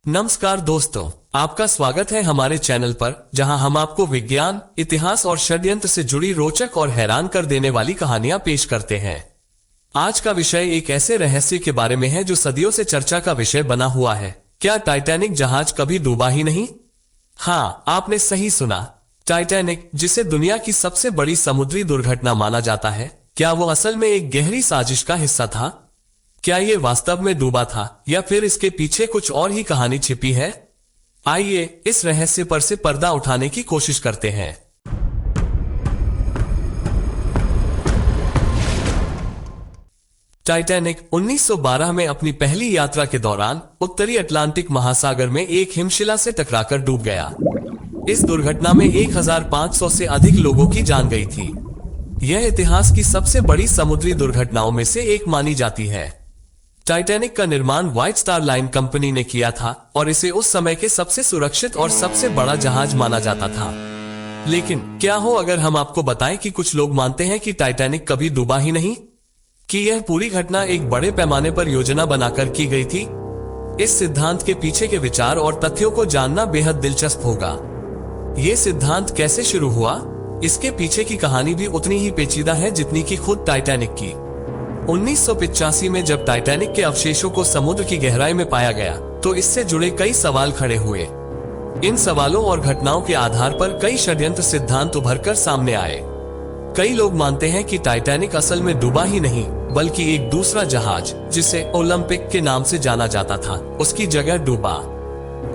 नमस्कार दोस्तों, आपका स्वागत है हमारे चैनल पर, जहां हम आपको विज्ञान, इतिहास और षड्यंत्र से जुड़ी रोचक और हैरान कर देने वाली कहानियां पेश करते हैं। आज का विषय एक ऐसे रहस्य के बारे में है जो सदियों से चर्चा का विषय बना हुआ है। क्या टाइटैनिक जहाज कभी डूबा ही नहीं? हाँ, आपने सही सुना। टाइटैनिक, जिसे दुनिया की सबसे बड़ी समुद्री दुर्घटना माना जाता है, क्या वो असल में एक गहरी साजिश का हिस्सा था? क्या ये वास्तव में डूबा था या फिर इसके पीछे कुछ और ही कहानी छिपी है? आइए इस रहस्य पर से पर्दा उठाने की कोशिश करते हैं। टाइटैनिक 1912 में अपनी पहली यात्रा के दौरान उत्तरी अटलांटिक महासागर में एक हिमशिला से टकराकर डूब गया। इस दुर्घटना में 1500 से अधिक लोगों की जान गई थी। यह इतिहास की सबसे बड़ी समुद्री दुर्घटनाओं में से एक मानी जाती है। टाइटैनिक का निर्माण व्हाइट स्टार लाइन कंपनी ने किया था और इसे उस समय के सबसे सुरक्षित और सबसे बड़ा जहाज माना जाता था। लेकिन क्या हो अगर हम आपको बताएं कि कुछ लोग मानते हैं कि टाइटैनिक कभी डूबा ही नहीं, कि यह पूरी घटना एक बड़े पैमाने पर योजना बनाकर की गई थी। इस सिद्धांत के पीछे के विचार और तथ्यों को जानना बेहद दिलचस्प होगा। यह सिद्धांत कैसे शुरू हुआ, इसके पीछे की कहानी भी उतनी ही पेचीदा है जितनी कि खुद टाइटैनिक की। 1985 में जब टाइटैनिक के अवशेषों को समुद्र की गहराई में पाया गया, तो इससे जुड़े कई सवाल खड़े हुए। इन सवालों और घटनाओं के आधार पर कई षड्यंत्र सिद्धांत उभरकर सामने आए। कई लोग मानते हैं कि टाइटैनिक असल में डूबा ही नहीं, बल्कि एक दूसरा जहाज, जिसे ओलंपिक के नाम से जाना जाता था, उसकी जगह डूबा।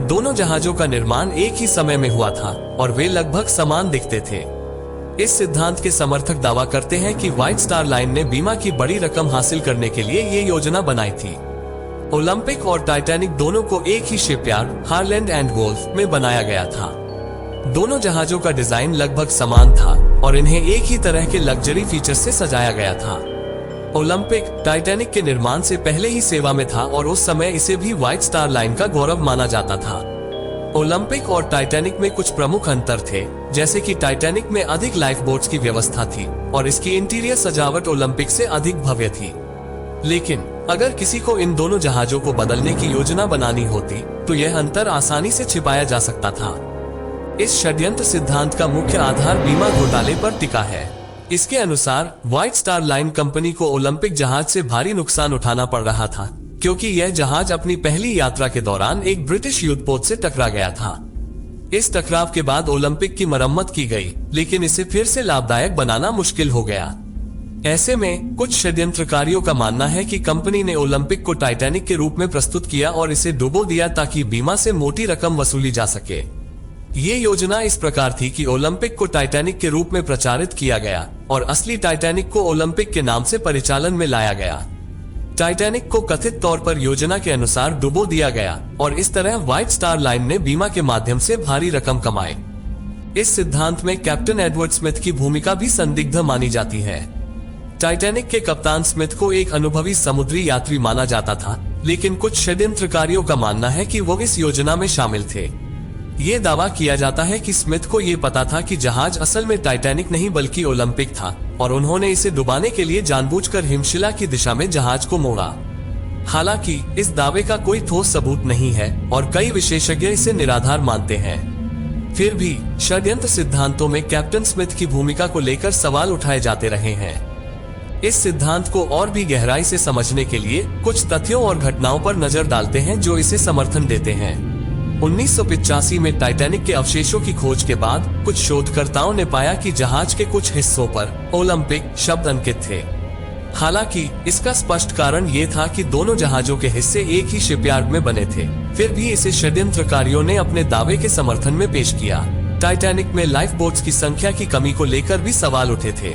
दोनों जहाजों का निर्माण एक ही समय में हुआ था और वे लगभग समान दिखते थे। इस सिद्धांत के समर्थक दावा करते हैं कि व्हाइट स्टार लाइन ने बीमा की बड़ी रकम हासिल करने के लिए ये योजना बनाई थी। ओलंपिक और टाइटैनिक दोनों को एक ही शिपयार्ड हारलैंड एंड वुल्फ में बनाया गया था। दोनों जहाजों का डिजाइन लगभग समान था और इन्हें एक ही तरह के लग्जरी फीचर से सजाया गया था। ओलंपिक टाइटैनिक के निर्माण से पहले ही सेवा में था और उस समय इसे भी व्हाइट स्टार लाइन का गौरव माना जाता था। ओलंपिक और टाइटैनिक में कुछ प्रमुख अंतर थे, जैसे कि टाइटैनिक में अधिक लाइफ बोट्स की व्यवस्था थी और इसकी इंटीरियर सजावट ओलंपिक से अधिक भव्य थी। लेकिन अगर किसी को इन दोनों जहाजों को बदलने की योजना बनानी होती, तो यह अंतर आसानी से छिपाया जा सकता था। इस षड्यंत्र सिद्धांत का मुख्य आधार बीमा घोटाले पर टिका है। इसके अनुसार व्हाइट स्टार लाइन कंपनी को ओलंपिक जहाज से भारी नुकसान उठाना पड़ रहा था, क्योंकि यह जहाज अपनी पहली यात्रा के दौरान एक ब्रिटिश युद्धपोत से टकरा गया था। इस टकराव के बाद ओलंपिक की मरम्मत की गई, लेकिन इसे फिर से लाभदायक बनाना मुश्किल हो गया। ऐसे में कुछ षड्यंत्रकारियों का मानना है कि कंपनी ने ओलंपिक को टाइटैनिक के रूप में प्रस्तुत किया और इसे डुबो दिया ताकि बीमा से मोटी रकम वसूली जा सके। ये योजना इस प्रकार थी कि ओलंपिक को टाइटैनिक के रूप में प्रचारित किया गया और असली टाइटैनिक को ओलंपिक के नाम से परिचालन में लाया गया। टाइटैनिक को कथित तौर पर योजना के अनुसार डुबो दिया गया और इस तरह व्हाइट स्टार लाइन ने बीमा के माध्यम से भारी रकम कमाई। इस सिद्धांत में कैप्टन एडवर्ड स्मिथ की भूमिका भी संदिग्ध मानी जाती है। टाइटैनिक के कप्तान स्मिथ को एक अनुभवी समुद्री यात्री माना जाता था, लेकिन कुछ षड्यंत्रकारियों का मानना है कि वो इस योजना में शामिल थे। ये दावा किया जाता है कि स्मिथ को ये पता था कि जहाज असल में टाइटैनिक नहीं बल्कि ओलंपिक था और उन्होंने इसे डुबाने के लिए जानबूझकर हिमशिला की दिशा में जहाज को मोड़ा। हालांकि इस दावे का कोई ठोस सबूत नहीं है और कई विशेषज्ञ इसे निराधार मानते हैं। फिर भी षड्यंत्र सिद्धांतों में कैप्टन स्मिथ की भूमिका को लेकर सवाल उठाए जाते रहे हैं। इस सिद्धांत को और भी गहराई से समझने के लिए कुछ तथ्यों और घटनाओं पर नजर डालते हैं जो इसे समर्थन देते हैं। 1985 में टाइटैनिक के अवशेषों की खोज के बाद कुछ शोधकर्ताओं ने पाया कि जहाज के कुछ हिस्सों पर ओलंपिक शब्द अंकित थे। हालांकि इसका स्पष्ट कारण ये था कि दोनों जहाजों के हिस्से एक ही शिपयार्ड में बने थे। फिर भी इसे षड्यंत्रकारियों ने अपने दावे के समर्थन में पेश किया। टाइटैनिक में लाइफ बोट्स की संख्या की कमी को लेकर भी सवाल उठे थे।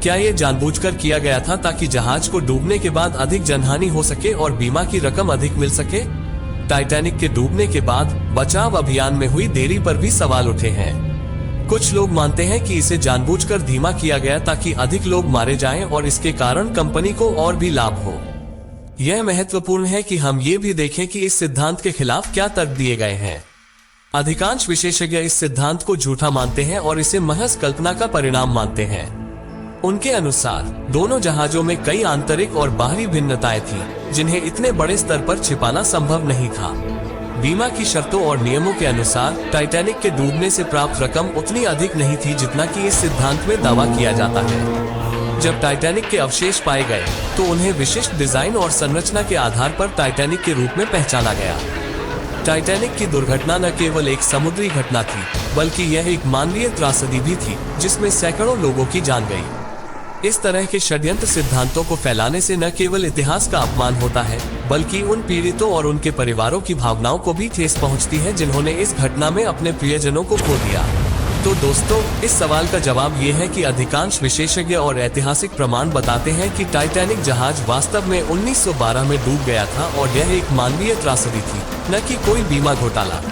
क्या ये जानबूझकर किया गया था ताकि जहाज को डूबने के बाद अधिक जनहानि हो सके और बीमा की रकम अधिक मिल सके? टाइटैनिक के डूबने के बाद बचाव अभियान में हुई देरी पर भी सवाल उठे हैं। कुछ लोग मानते हैं कि इसे जानबूझकर धीमा किया गया ताकि अधिक लोग मारे जाएं और इसके कारण कंपनी को और भी लाभ हो। यह महत्वपूर्ण है कि हम ये भी देखें कि इस सिद्धांत के खिलाफ क्या तर्क दिए गए हैं। अधिकांश विशेषज्ञ इस सिद्धांत को झूठा मानते हैं और इसे महज कल्पना का परिणाम मानते हैं। उनके अनुसार दोनों जहाजों में कई आंतरिक और बाहरी भिन्नताएं थीं, जिन्हें इतने बड़े स्तर पर छिपाना संभव नहीं था। बीमा की शर्तों और नियमों के अनुसार टाइटैनिक के डूबने से प्राप्त रकम उतनी अधिक नहीं थी जितना कि इस सिद्धांत में दावा किया जाता है। जब टाइटैनिक के अवशेष पाए गए तो उन्हें विशिष्ट डिजाइन और संरचना के आधार पर टाइटैनिक के रूप में पहचाना गया। टाइटैनिक की दुर्घटना न केवल एक समुद्री घटना थी, बल्कि यह एक मानवीय त्रासदी भी थी, जिसमें सैकड़ों लोगों की जान गई। इस तरह के षड्यंत्र सिद्धांतों को फैलाने से न केवल इतिहास का अपमान होता है, बल्कि उन पीड़ितों और उनके परिवारों की भावनाओं को भी ठेस पहुंचती है जिन्होंने इस घटना में अपने प्रियजनों को खो दिया। तो दोस्तों, इस सवाल का जवाब ये है कि अधिकांश विशेषज्ञ और ऐतिहासिक प्रमाण बताते हैं कि टाइटैनिक जहाज वास्तव में 1912 में डूब गया था और यह एक मानवीय त्रासदी थी, न कि कोई बीमा घोटाला।